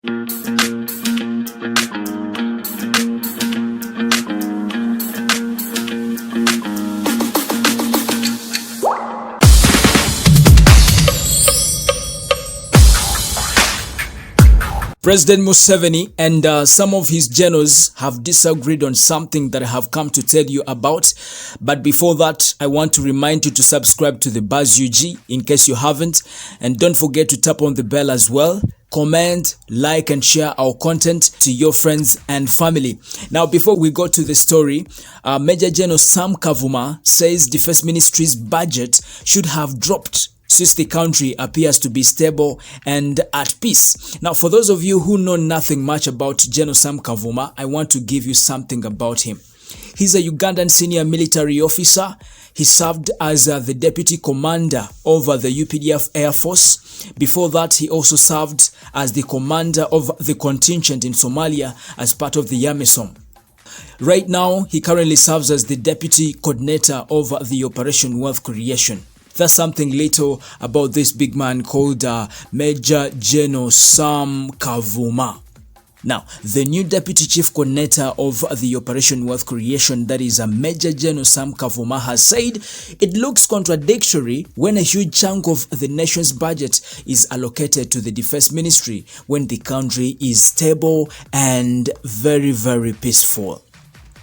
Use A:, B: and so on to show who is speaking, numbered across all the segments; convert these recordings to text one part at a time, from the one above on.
A: President Museven and some of his generals have disagreed on something that I have come to tell you about. But before that, I want to remind you to subscribe to the Buzz UG in case you haven't. And don't forget to tap on the bell as well. Comment, like, and share our content to your friends and family. Now, before we go to the story, Major General Sam Kavuma says Defense Ministry's budget should have dropped since the country appears to be stable and at peace. Now, for those of you who know nothing much about General Sam Kavuma, I want to give you something about him. He's a Ugandan senior military officer. He served as the deputy commander over the UPDF Air Force. Before that, he also served as the commander of the contingent in Somalia as part of the AMISOM. Right now, he currently serves as the deputy coordinator over the Operation Wealth Creation. That's something little about this big man called Major General Sam Kavuma. Now, the new Deputy Chief Coordinator of the Operation Wealth Creation, that is Major General Sam Kavuma, has said it looks contradictory when a huge chunk of the nation's budget is allocated to the Defense Ministry when the country is stable and very, very peaceful.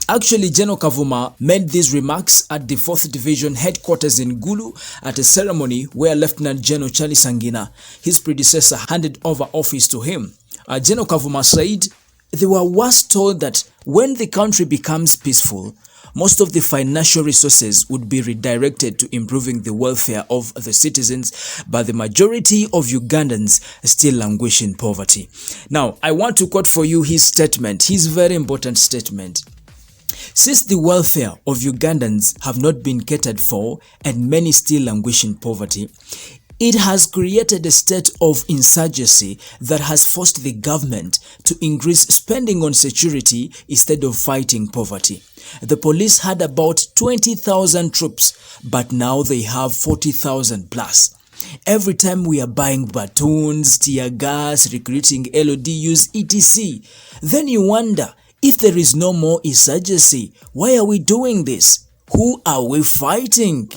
A: Actually, General Kavuma made these remarks at the 4th Division headquarters in Gulu at a ceremony where Lieutenant General Charlie Sangina, his predecessor, handed over office to him. General Kavuma said they were once told that when the country becomes peaceful, most of the financial resources would be redirected to improving the welfare of the citizens, but the majority of Ugandans still languish in poverty. Now, I want to quote for you his statement, his very important statement. Since the welfare of Ugandans have not been catered for and many still languish in poverty, it has created a state of insurgency that has forced the government to increase spending on security instead of fighting poverty. The police had about 20,000 troops, but now they have 40,000 plus. Every time we are buying batons, tear gas, recruiting LODUs, etc., then you wonder, if there is no more insurgency, why are we doing this? Who are we fighting?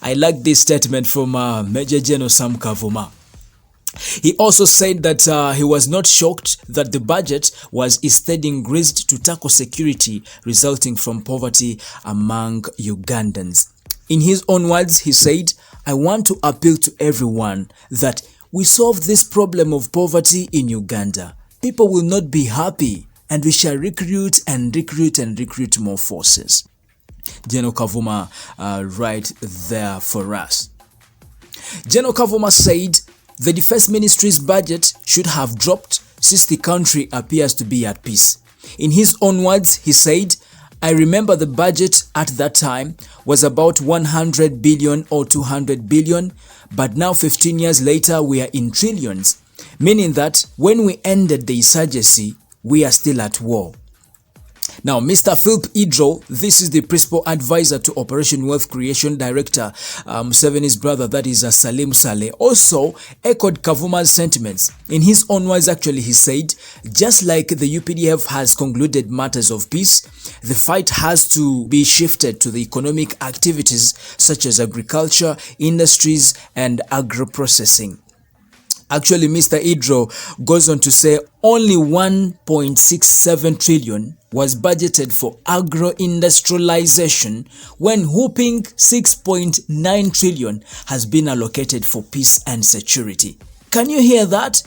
A: I like this statement from Major General Sam Kavuma. He also said that he was not shocked that the budget was instead increased to tackle security resulting from poverty among Ugandans. In his own words, he said, "I want to appeal to everyone that we solve this problem of poverty in Uganda. People will not be happy and we shall recruit more forces." General Kavuma right there for us. General Kavuma said the Defense Ministry's budget should have dropped since the country appears to be at peace. In his own words, he said, "I remember the budget at that time was about 100 billion or 200 billion, but now 15 years later we are in trillions. Meaning that when we ended the insurgency, we are still at war." Now, Mr. Philip Idro, this is the principal advisor to Operation Wealth Creation Director, Museven's brother, that is Salim Saleh, also echoed Kavuma's sentiments. In his own words, actually, he said, just like the UPDF has concluded matters of peace, the fight has to be shifted to the economic activities such as agriculture, industries, and agro-processing. Actually, Mr. Idro goes on to say only 1.67 trillion was budgeted for agro-industrialization when whopping 6.9 trillion has been allocated for peace and security. Can you hear that?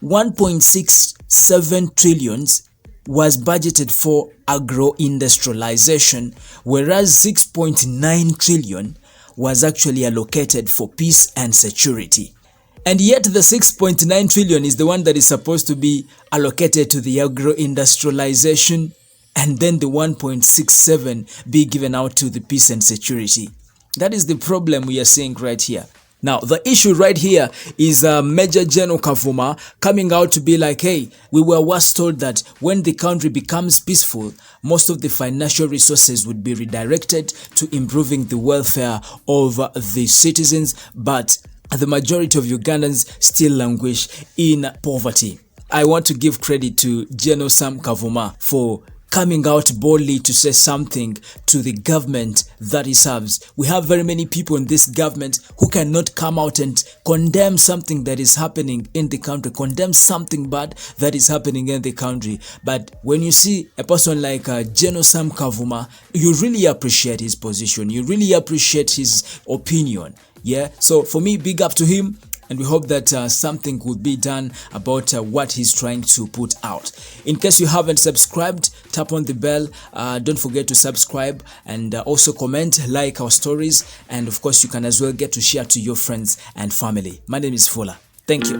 A: 1.67 trillions was budgeted for agro-industrialization, whereas 6.9 trillion was actually allocated for peace and security. And yet the 6.9 trillion is the one that is supposed to be allocated to the agro-industrialization, and then the 1.67 be given out to the peace and security. That is the problem we are seeing right here. Now, the issue right here is Major General Kavuma coming out to be like, hey, we were once told that when the country becomes peaceful, most of the financial resources would be redirected to improving the welfare of the citizens, but the majority of Ugandans still languish in poverty. I want to give credit to General Sam Kavuma for coming out boldly to say something to the government that he serves. We have very many people in this government who cannot come out and condemn something that is happening in the country, condemn something bad that is happening in the country. But when you see a person like General Sam Kavuma, you really appreciate his position. You really appreciate his opinion. Yeah, so for me, big up to him. And we hope that something will be done about what he's trying to put out. In case you haven't subscribed, tap on the bell. Don't forget to subscribe and also comment, like our stories. And of course, you can as well get to share to your friends and family. My name is Fuller. Thank you.